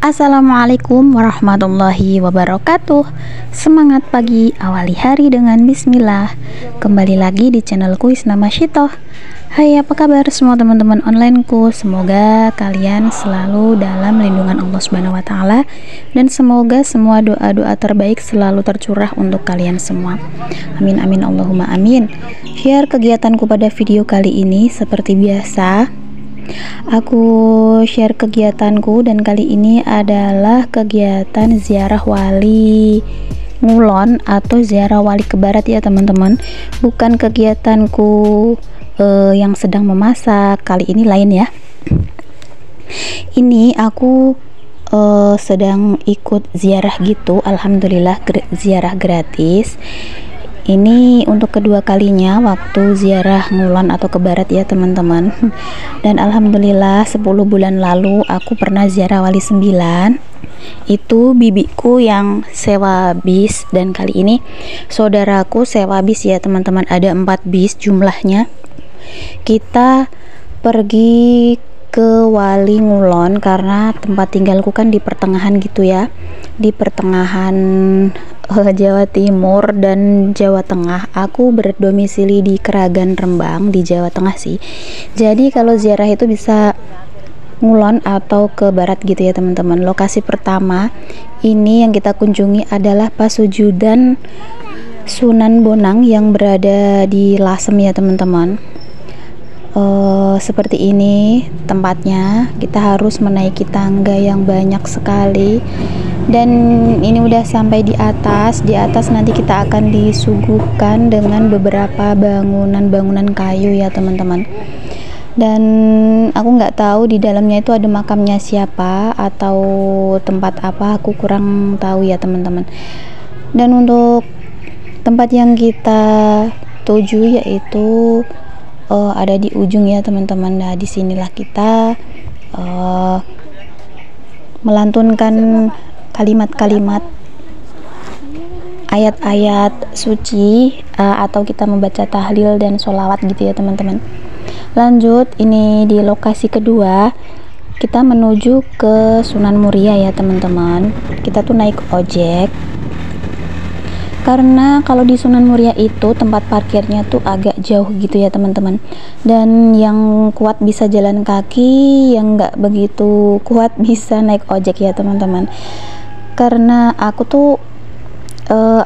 Assalamualaikum warahmatullahi wabarakatuh. Semangat pagi, awali hari dengan bismillah. Kembali lagi di channelku Isnama Syitoh. Hai, apa kabar semua teman-teman onlineku? Semoga kalian selalu dalam lindungan Allah Subhanahu wa taala dan semoga semua doa-doa terbaik selalu tercurah untuk kalian semua. Amin amin Allahumma amin. Share kegiatanku pada video kali ini seperti biasa. Aku share kegiatanku dan kali ini adalah kegiatan ziarah wali Ngulon atau ziarah wali ke barat ya teman-teman. Bukan kegiatanku yang sedang memasak, kali ini lain ya. Ini aku sedang ikut ziarah gitu, alhamdulillah ziarah gratis. Ini untuk kedua kalinya waktu ziarah Ngulon atau ke barat ya teman-teman. Dan alhamdulillah 10 bulan lalu aku pernah ziarah wali 9. Itu bibiku yang sewa bis dan kali ini saudaraku sewa bis ya teman-teman. Ada 4 bis jumlahnya. Kita pergi ke Wali Ngulon karena tempat tinggalku kan di pertengahan gitu ya, di pertengahan Jawa Timur dan Jawa Tengah. Aku berdomisili di Keragan Rembang di Jawa Tengah sih. Jadi kalau ziarah itu bisa Ngulon atau ke barat gitu ya teman-teman. Lokasi pertama ini yang kita kunjungi adalah Pasujudan Sunan Bonang yang berada di Lasem ya teman-teman. Seperti ini tempatnya. Kita harus menaiki tangga yang banyak sekali dan ini udah sampai di atas. Di atas nanti kita akan disuguhkan dengan beberapa bangunan-bangunan kayu ya teman-teman. Dan aku nggak tahu di dalamnya itu ada makamnya siapa atau tempat apa, aku kurang tahu ya teman-teman. Dan untuk tempat yang kita tuju yaitu ada di ujung ya teman-teman. Nah disinilah kita melantunkan kalimat-kalimat ayat-ayat suci atau kita membaca tahlil dan sholawat gitu ya teman-teman. Lanjut, ini di lokasi kedua kita menuju ke Sunan Muria ya teman-teman. Kita tuh naik ojek karena kalau di Sunan Muria itu tempat parkirnya tuh agak jauh gitu ya teman-teman, dan yang kuat bisa jalan kaki, yang nggak begitu kuat bisa naik ojek ya teman-teman. Karena aku tuh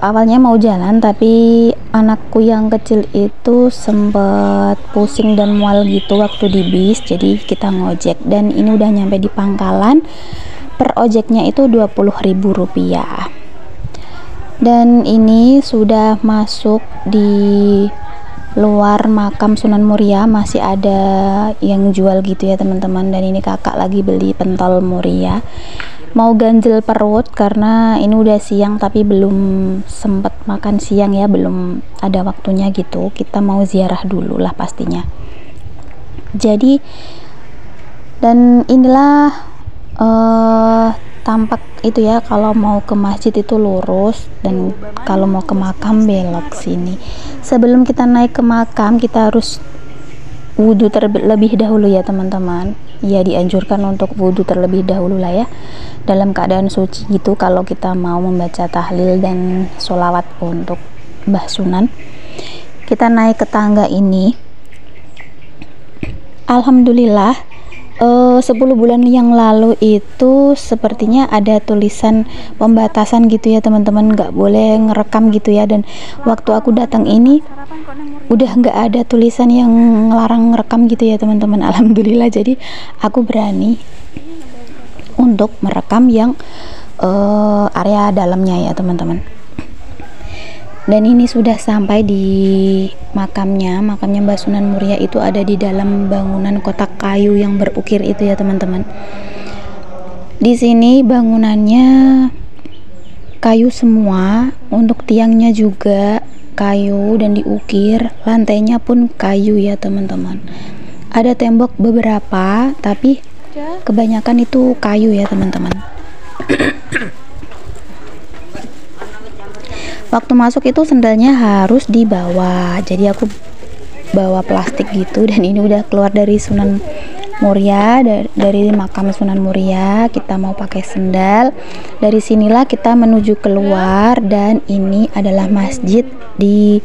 awalnya mau jalan tapi anakku yang kecil itu sempat pusing dan mual gitu waktu di bis, jadi kita ngojek dan ini udah nyampe di pangkalan. Per ojeknya itu Rp20.000. Dan ini sudah masuk di luar makam Sunan Muria, masih ada yang jual gitu ya teman-teman. Dan ini kakak lagi beli pentol Muria, mau ganjel perut karena ini udah siang tapi belum sempet makan siang ya, belum ada waktunya gitu. Kita mau ziarah dulu lah pastinya. Jadi dan inilah tampak itu ya, kalau mau ke masjid itu lurus dan kalau mau ke makam belok sini. Sebelum kita naik ke makam kita harus wudhu terlebih dahulu ya teman-teman. Ya dianjurkan untuk wudhu terlebih dahulu lah ya, dalam keadaan suci gitu kalau kita mau membaca tahlil dan sholawat untuk Mbah Sunan. Kita naik ke tangga ini. Alhamdulillah 10 bulan yang lalu itu sepertinya ada tulisan pembatasan gitu ya teman-teman, nggak boleh ngerekam gitu ya. Dan waktu aku datang ini udah nggak ada tulisan yang ngelarang ngerekam gitu ya teman-teman. Alhamdulillah, jadi aku berani untuk merekam yang area dalamnya ya teman-teman. Dan ini sudah sampai di makamnya Mbah Sunan Muria. Itu ada di dalam bangunan kotak kayu yang berukir itu ya teman-teman. Di sini bangunannya kayu semua, untuk tiangnya juga kayu dan diukir, lantainya pun kayu ya teman-teman. Ada tembok beberapa tapi kebanyakan itu kayu ya teman-teman. Waktu masuk itu sendalnya harus dibawa, jadi aku bawa plastik gitu. Dan ini udah keluar dari Sunan Muria. Dari makam Sunan Muria kita mau pakai sendal. Dari sinilah kita menuju keluar, dan ini adalah masjid di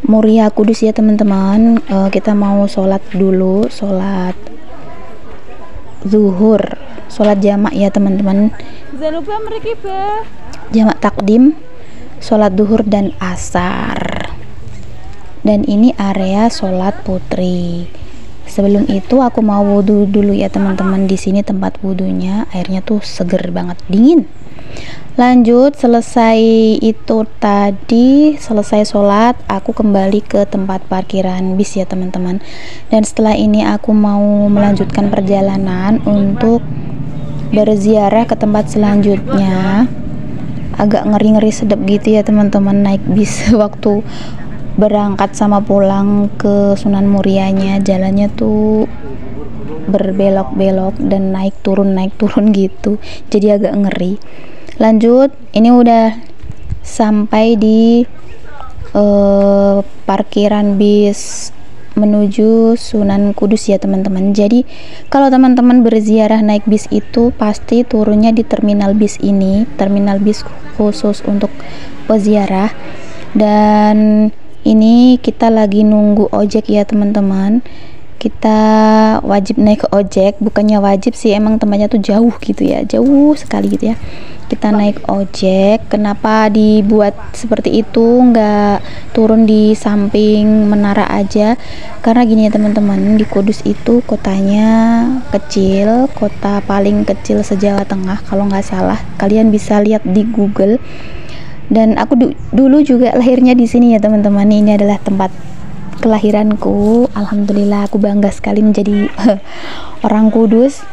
Muria Kudus ya teman-teman. Kita mau sholat dulu, sholat zuhur, sholat jamak ya teman-teman, jamak takdim, sholat zuhur dan asar. Dan ini area sholat putri. Sebelum itu aku mau wudhu dulu ya teman-teman. Di sini tempat wudhunya, airnya tuh seger banget, dingin. Lanjut, selesai itu tadi, selesai sholat, aku kembali ke tempat parkiran bis ya teman-teman. Dan setelah ini aku mau melanjutkan perjalanan untuk berziarah ke tempat selanjutnya. Agak ngeri-ngeri sedap gitu ya teman-teman naik bis waktu berangkat sama pulang ke Sunan Murianya. Jalannya tuh berbelok-belok dan naik turun gitu, jadi agak ngeri. Lanjut, ini udah sampai di parkiran bis menuju Sunan Kudus ya teman-teman. Jadi kalau teman-teman berziarah naik bis itu pasti turunnya di terminal bis ini, terminal bis khusus untuk peziarah. Dan ini kita lagi nunggu ojek ya teman-teman. Kita wajib naik ke ojek, bukannya wajib sih, emang tempatnya tuh jauh gitu ya, jauh sekali gitu ya. Kita naik ojek. Kenapa dibuat seperti itu, nggak turun di samping menara aja? Karena gini ya teman-teman, di Kudus itu kotanya kecil, kota paling kecil se-Jawa Tengah kalau nggak salah. Kalian bisa lihat di Google. Dan aku dulu juga lahirnya di sini ya teman-teman. Ini adalah tempat kelahiranku. Alhamdulillah, aku bangga sekali menjadi orang Kudus.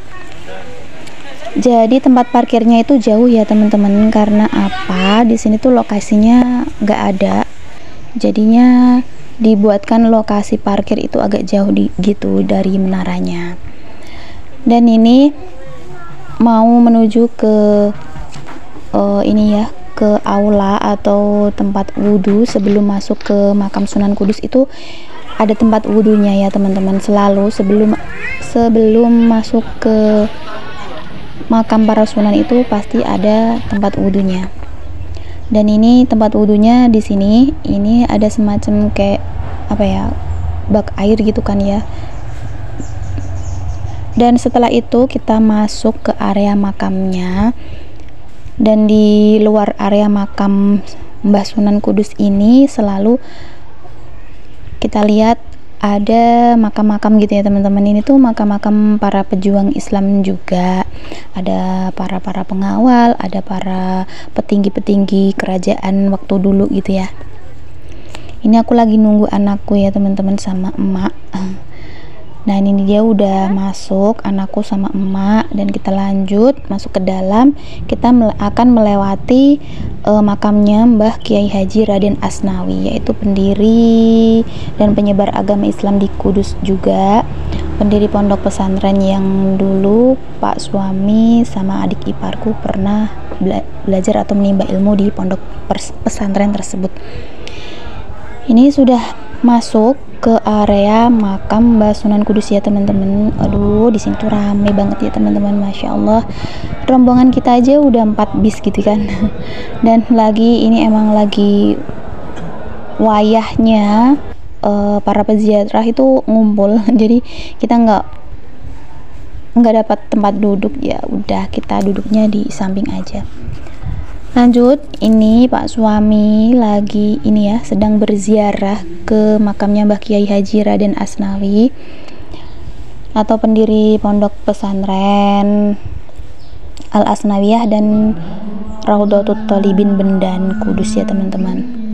Jadi tempat parkirnya itu jauh ya teman-teman. Karena apa? Di sini tuh lokasinya nggak ada. Jadinya dibuatkan lokasi parkir itu agak jauh gitu dari menaranya. Dan ini mau menuju ke ini ya, ke aula atau tempat wudhu. Sebelum masuk ke makam Sunan Kudus itu ada tempat wudhunya ya teman-teman. Selalu sebelum masuk ke makam para sunan itu pasti ada tempat wudhunya. Dan ini tempat wudhunya di sini. Ini ada semacam kayak apa ya, bak air gitu kan ya. Dan setelah itu kita masuk ke area makamnya. Dan di luar area makam Mbah Sunan Kudus ini selalu kita lihat ada makam-makam gitu ya teman-teman. Ini tuh makam-makam para pejuang Islam juga. Ada para pengawal, ada para petinggi-petinggi kerajaan waktu dulu gitu ya. Ini aku lagi nunggu anakku ya teman-teman sama emak. Nah ini dia udah masuk, anakku sama emak, dan kita lanjut masuk ke dalam. Kita akan melewati makamnya Mbah Kiai Haji Raden Asnawi, yaitu pendiri dan penyebar agama Islam di Kudus juga, pendiri pondok pesantren yang dulu Pak suami sama adik iparku pernah belajar atau menimba ilmu di pondok pesantren tersebut. Ini sudah masuk ke area makam Mbah Sunan Kudus ya teman-teman. Aduh, di sini tuh rame banget ya teman-teman, masya Allah. Rombongan kita aja udah 4 bis gitu kan. Dan lagi ini emang lagi wayahnya para peziarah itu ngumpul. Jadi kita nggak dapat tempat duduk, ya udah kita duduknya di samping aja. Lanjut, ini Pak suami lagi ini ya, sedang berziarah ke makamnya Mbah Kiai Haji Raden Asnawi atau pendiri pondok pesantren Al Asnawiyah dan Raudhatut Thalibin Bendan Kudus ya teman-teman.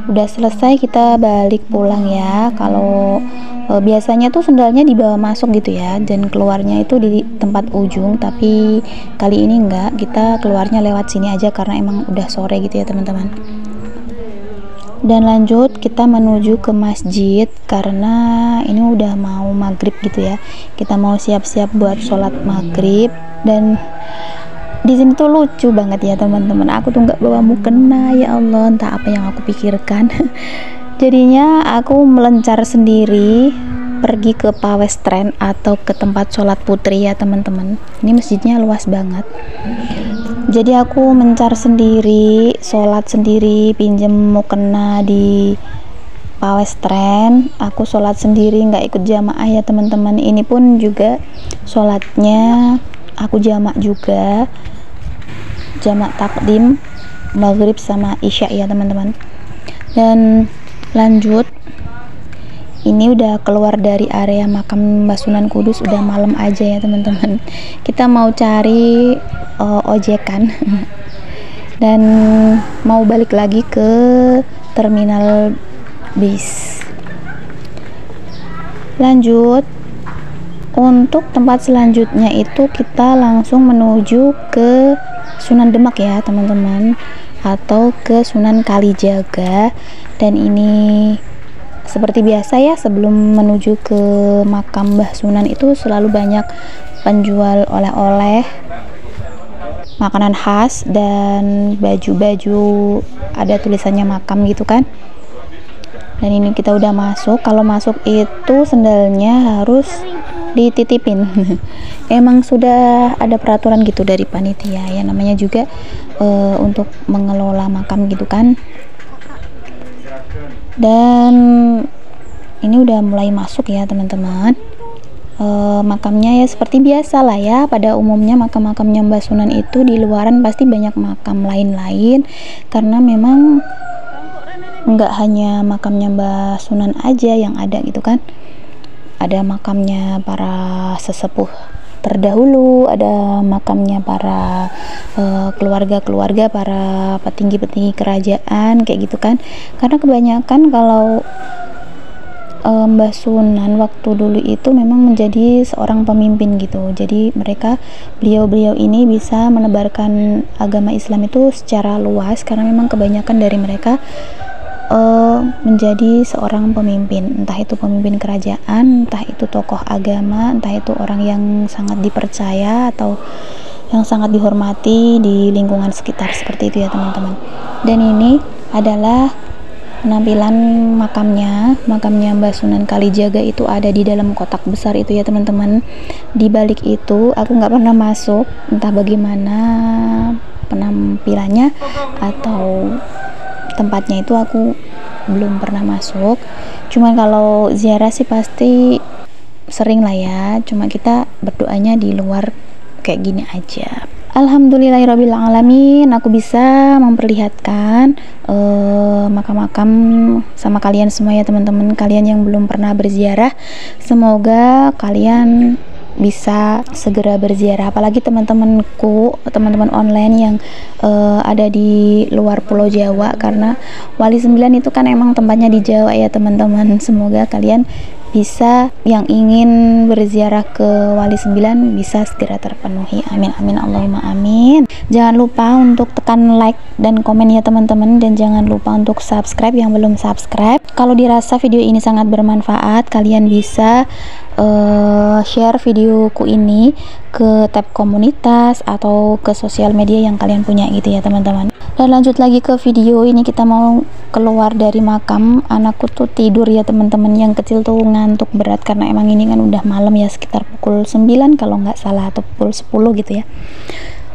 Udah selesai, kita balik pulang ya. Kalau biasanya tuh sendalnya dibawa masuk gitu ya, dan keluarnya itu di tempat ujung, tapi kali ini enggak, kita keluarnya lewat sini aja karena emang udah sore gitu ya teman-teman. Dan lanjut kita menuju ke masjid karena ini udah mau maghrib gitu ya. Kita mau siap-siap buat sholat maghrib. Dan di sini tuh lucu banget ya teman-teman, aku tuh nggak bawa mukena, ya Allah, entah apa yang aku pikirkan. Jadinya aku melencar sendiri pergi ke Pawestren atau ke tempat sholat putri ya teman-teman. Ini masjidnya luas banget. Jadi aku mencar sendiri, sholat sendiri, pinjem mukena di Pawestren. Aku sholat sendiri, nggak ikut jamaah ya teman-teman. Ini pun juga sholatnya aku jamak juga, jamak takdim maghrib sama isya ya teman-teman. Dan lanjut, ini udah keluar dari area makam Mbah Sunan Kudus, udah malam aja ya teman-teman. Kita mau cari ojekan dan mau balik lagi ke terminal bis. Lanjut, untuk tempat selanjutnya itu kita langsung menuju ke Sunan Demak ya teman-teman, atau ke Sunan Kalijaga. Dan ini seperti biasa ya, sebelum menuju ke makam Mbah Sunan itu selalu banyak penjual oleh-oleh, makanan khas, dan baju-baju ada tulisannya makam gitu kan. Dan ini kita udah masuk. Kalau masuk itu sendalnya harus dititipin. Emang sudah ada peraturan gitu dari panitia ya, namanya juga untuk mengelola makam gitu kan. Dan ini udah mulai masuk ya teman-teman. Makamnya ya seperti biasa lah ya, pada umumnya makam-makamnya Mbah Sunan itu di luaran pasti banyak makam lain-lain, karena memang nggak hanya makamnya Mbah Sunan aja yang ada gitu kan. Ada makamnya para sesepuh terdahulu, ada makamnya para keluarga-keluarga, para petinggi-petinggi kerajaan kayak gitu kan. Karena kebanyakan kalau Mbah Sunan waktu dulu itu memang menjadi seorang pemimpin gitu. Jadi beliau-beliau ini bisa menebarkan agama Islam itu secara luas, karena memang kebanyakan dari mereka menjadi seorang pemimpin, entah itu pemimpin kerajaan, entah itu tokoh agama, entah itu orang yang sangat dipercaya atau yang sangat dihormati di lingkungan sekitar, seperti itu ya teman-teman. Dan ini adalah penampilan makamnya Mbah Sunan Kalijaga, itu ada di dalam kotak besar itu ya teman-teman. Di balik itu aku nggak pernah masuk, entah bagaimana penampilannya atau tempatnya itu aku belum pernah masuk. Cuman kalau ziarah sih pasti sering lah ya, cuma kita berdoanya di luar kayak gini aja. Alhamdulillahirrabbilalamin, aku bisa memperlihatkan makam-makam sama kalian semua ya teman-teman. Kalian yang belum pernah berziarah, semoga kalian bisa segera berziarah, apalagi teman-temanku, teman-teman online yang ada di luar Pulau Jawa, karena Wali 9 itu kan emang tempatnya di Jawa ya teman-teman. Semoga kalian bisa, yang ingin berziarah ke Wali 9 bisa segera terpenuhi. Amin amin Allahumma amin. Jangan lupa untuk tekan like dan komen ya teman-teman, dan jangan lupa untuk subscribe yang belum subscribe. Kalau dirasa video ini sangat bermanfaat, kalian bisa share videoku ini ke tab komunitas atau ke sosial media yang kalian punya gitu ya teman-teman. Dan lanjut lagi ke video ini, kita mau keluar dari makam. Anakku tuh tidur ya teman-teman, yang kecil tuh ngantuk berat karena emang ini kan udah malam ya, sekitar pukul 9 kalau nggak salah, atau pukul 10 gitu ya,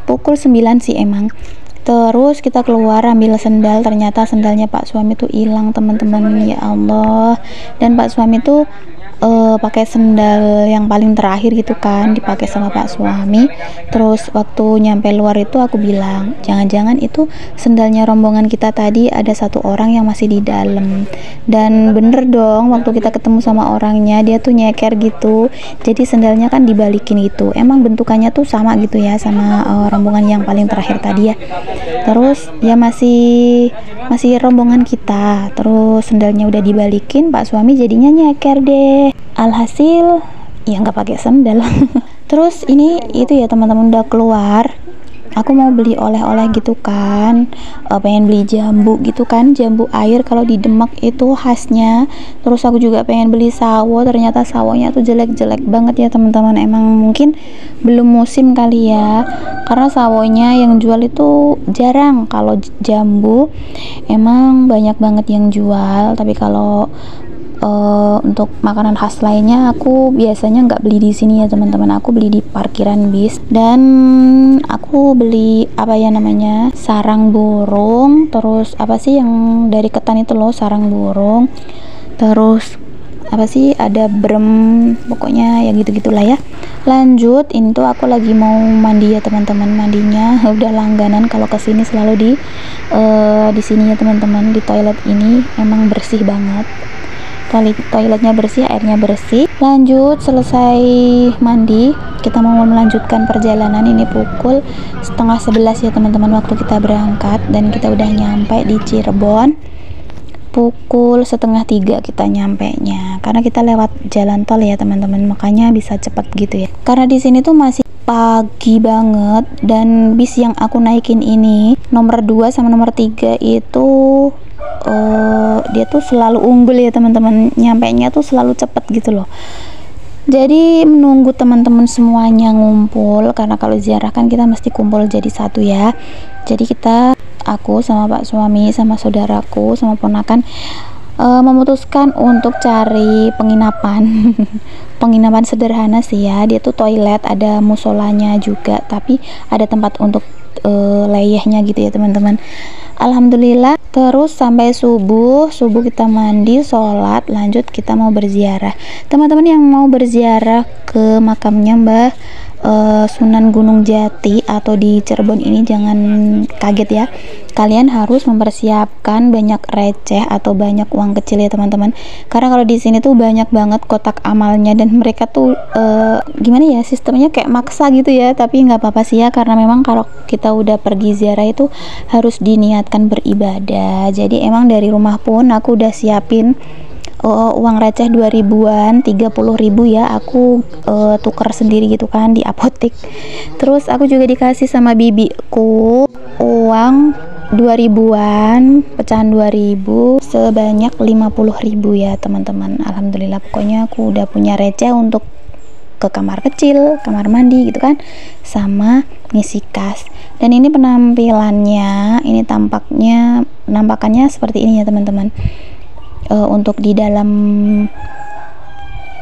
pukul 9 sih emang. Terus kita keluar ambil sendal, ternyata sendalnya Pak Suami tuh hilang teman-teman, ya Allah. Dan Pak Suami tuh pakai sendal yang paling terakhir gitu kan, dipakai sama Pak Suami. Terus waktu nyampe luar itu aku bilang, jangan-jangan itu sendalnya rombongan kita tadi ada satu orang yang masih di dalam. Dan bener dong, waktu kita ketemu sama orangnya, dia tuh nyeker gitu, jadi sendalnya kan dibalikin gitu. Emang bentukannya tuh sama gitu ya sama rombongan yang paling terakhir tadi ya. Terus ya masih rombongan kita, terus sendalnya udah dibalikin, Pak Suami jadinya nyeker deh. Alhasil ya nggak pakai sendal. Terus ini itu ya teman-teman, udah keluar, aku mau beli oleh-oleh gitu kan, pengen beli jambu gitu kan, jambu air kalau di Demak itu khasnya. Terus aku juga pengen beli sawo, ternyata sawonya tuh jelek-jelek banget ya teman-teman. Emang mungkin belum musim kali ya, karena sawonya yang jual itu jarang. Kalau jambu emang banyak banget yang jual, tapi kalau untuk makanan khas lainnya aku biasanya nggak beli di sini ya teman-teman, aku beli di parkiran bis. Dan aku beli apa ya namanya, sarang burung, terus apa sih yang dari ketan itu loh, sarang burung, terus apa sih, ada brem, pokoknya ya gitu-gitulah ya. Lanjut, ini tuh aku lagi mau mandi ya teman-teman. Mandinya udah langganan kalau kesini selalu di sini ya teman-teman. Di toilet ini emang bersih banget, toiletnya bersih, airnya bersih. Lanjut, selesai mandi, kita mau melanjutkan perjalanan. Ini pukul 10:30 ya teman-teman waktu kita berangkat, dan kita udah nyampe di Cirebon pukul 2:30 kita nyampe nya, karena kita lewat jalan tol ya teman-teman, makanya bisa cepat gitu ya. Karena di sini tuh masih pagi banget, dan bis yang aku naikin ini nomor 2 sama nomor 3 itu dia tuh selalu unggul ya teman-teman, nyampe nya tuh selalu cepet gitu loh. Jadi menunggu teman-teman semuanya ngumpul, karena kalau ziarah kan kita mesti kumpul jadi satu ya. Jadi aku sama pak suami sama saudaraku sama ponakan memutuskan untuk cari penginapan penginapan sederhana sih ya. Dia tuh toilet, ada musolanya juga, tapi ada tempat untuk leyehnya gitu ya teman-teman. Alhamdulillah. Terus sampai subuh kita mandi, sholat, lanjut kita mau berziarah. Teman-teman yang mau berziarah ke makamnya Mbah Sunan Gunung Jati atau di Cirebon ini, jangan kaget ya, kalian harus mempersiapkan banyak receh atau banyak uang kecil ya teman-teman, karena kalau di sini tuh banyak banget kotak amalnya, dan mereka tuh gimana ya, sistemnya kayak maksa gitu ya. Tapi nggak apa-apa sih ya, karena memang kalau kita udah pergi ziarah itu harus diniatkan beribadah. Jadi emang dari rumah pun aku udah siapin uang receh 2000-an, 30.000 ya, aku tuker sendiri gitu kan di apotek. Terus aku juga dikasih sama bibiku uang 2000-an, pecahan 2000 sebanyak 50.000 ya teman-teman. Alhamdulillah, pokoknya aku udah punya receh untuk ke kamar kecil, kamar mandi gitu kan, sama ngisi kas. Dan ini penampilannya, ini nampakannya seperti ini ya teman-teman. Untuk di dalam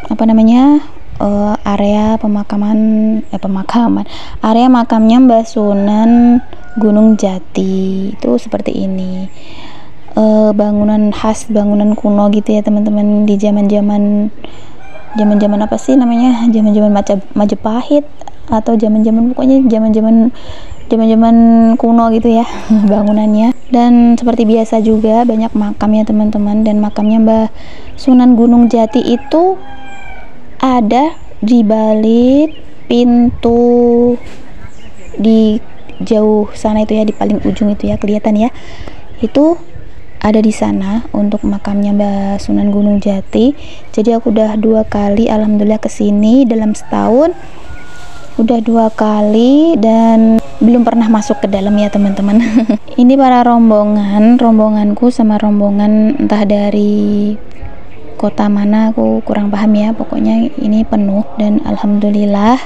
apa namanya, area area makamnya Mbah Sunan Gunung Jati itu seperti ini. Bangunan khas, bangunan kuno gitu ya teman-teman, di zaman apa sih namanya, zaman Majapahit atau zaman pokoknya zaman kuno gitu ya bangunannya. Dan seperti biasa juga banyak makam ya teman-teman, dan makamnya Mbah Sunan Gunung Jati itu ada di balik pintu di jauh sana itu ya, di paling ujung itu ya, kelihatan ya, itu ada di sana untuk makamnya Mbah Sunan Gunung Jati. Jadi aku udah 2 kali alhamdulillah kesini dalam setahun, udah 2 kali, dan belum pernah masuk ke dalam ya teman-teman. Ini para rombonganku sama rombongan entah dari kota mana, aku kurang paham ya, pokoknya ini penuh. Dan alhamdulillah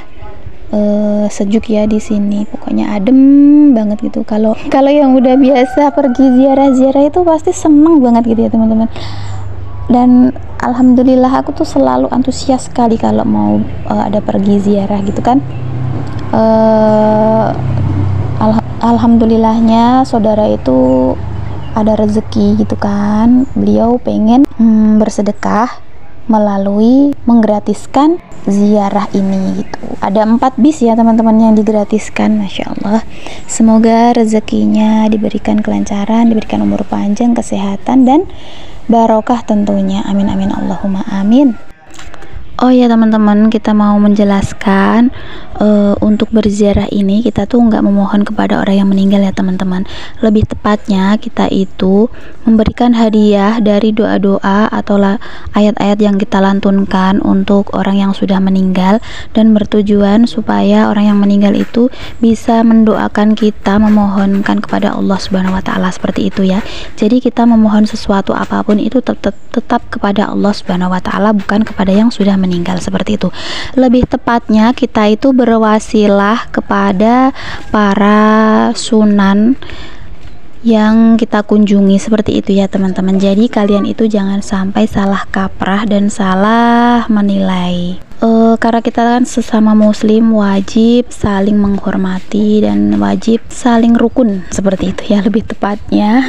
sejuk ya di sini, pokoknya adem banget gitu. Kalau yang udah biasa pergi ziarah itu pasti seneng banget gitu ya teman-teman. Dan alhamdulillah aku tuh selalu antusias sekali kalau mau ada pergi ziarah gitu kan. Alhamdulillahnya saudara itu ada rezeki gitu kan, beliau pengen bersedekah melalui menggratiskan ziarah ini gitu. Ada 4 bis ya teman-teman yang digratiskan, Masya Allah. Semoga rezekinya diberikan kelancaran, diberikan umur panjang, kesehatan, dan barokah tentunya, amin amin Allahumma amin. Oh ya teman-teman, kita mau menjelaskan untuk berziarah ini kita tuh nggak memohon kepada orang yang meninggal ya teman-teman. Lebih tepatnya kita itu memberikan hadiah dari doa-doa atau ayat-ayat yang kita lantunkan untuk orang yang sudah meninggal, dan bertujuan supaya orang yang meninggal itu bisa mendoakan kita, memohonkan kepada Allah Subhanahu wa taala, seperti itu ya. Jadi kita memohon sesuatu apapun itu tetap kepada Allah Subhanahu wa taala, bukan kepada yang sudah meninggal, seperti itu. Lebih tepatnya kita itu berwasilah kepada para sunan yang kita kunjungi, seperti itu ya teman-teman. Jadi kalian itu jangan sampai salah kaprah dan salah menilai. Karena kita kan sesama muslim, wajib saling menghormati dan wajib saling rukun, seperti itu ya lebih tepatnya.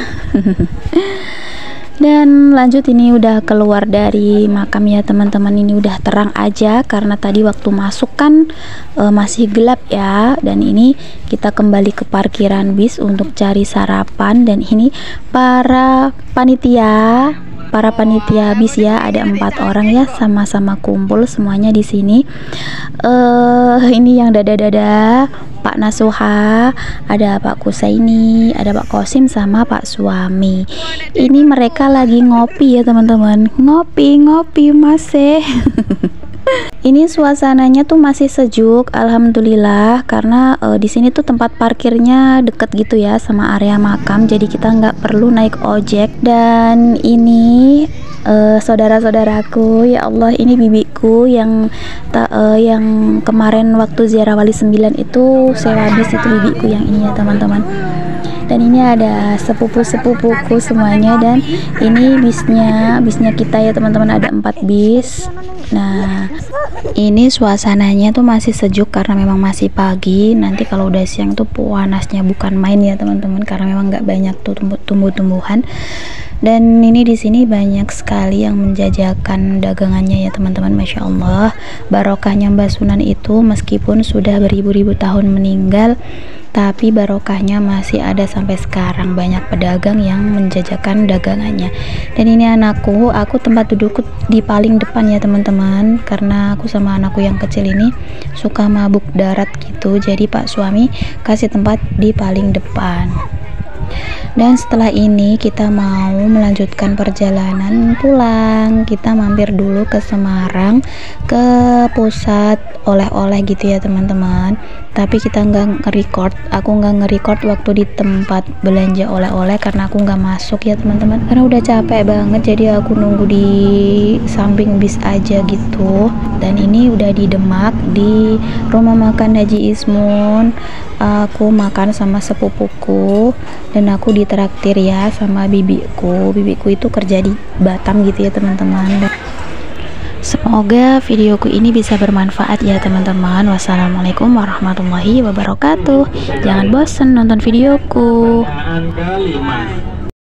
Dan lanjut, ini udah keluar dari makam ya teman-teman. Ini udah terang aja karena tadi waktu masuk kan masih gelap ya. Dan ini kita kembali ke parkiran bis untuk cari sarapan. Dan ini para panitia bis ya, ada 4 orang ya, sama-sama kumpul semuanya di sini. Ini yang dada-dada Pak Nasuha, ada Pak Kusaini, ada Pak Kosim sama Pak Suami. Ini mereka lagi ngopi ya teman-teman, ngopi masih. Ini suasananya tuh masih sejuk, alhamdulillah, karena di sini tuh tempat parkirnya deket gitu ya sama area makam, jadi kita nggak perlu naik ojek. Dan ini saudara-saudaraku, ya Allah, ini bibiku yang kemarin waktu ziarah wali 9 itu sewa bis, itu bibiku yang ini ya teman-teman. Dan ini ada sepupu-sepupuku semuanya. Dan ini bisnya kita ya teman-teman, ada 4 bis. Nah, ini suasananya tuh masih sejuk karena memang masih pagi. Nanti kalau udah siang tuh panasnya bukan main ya teman-teman, karena memang nggak banyak tuh tumbuh-tumbuhan. Dan ini di sini banyak sekali yang menjajakan dagangannya ya teman-teman. Masya Allah, barokahnya Mbah Sunan itu meskipun sudah beribu-ribu tahun meninggal, tapi barokahnya masih ada sampai sekarang. Banyak pedagang yang menjajakan dagangannya. Dan ini anakku, aku tempat dudukku di paling depan ya teman-teman, karena aku sama anakku yang kecil ini suka mabuk darat gitu, jadi Pak Suami kasih tempat di paling depan. Dan setelah ini kita mau melanjutkan perjalanan pulang. Kita mampir dulu ke Semarang, ke pusat oleh-oleh gitu ya teman-teman. Tapi kita nggak nge-record, aku nggak nge-record waktu di tempat belanja oleh-oleh karena aku nggak masuk ya teman-teman, karena udah capek banget, jadi aku nunggu di samping bis aja gitu. Dan ini udah di Demak, di rumah makan Haji Ismun. Aku makan sama sepupuku dan aku ditraktir ya sama bibiku itu kerja di Batam gitu ya teman-teman. Semoga videoku ini bisa bermanfaat ya teman-teman. Wassalamualaikum warahmatullahi wabarakatuh. Jangan bosan nonton videoku.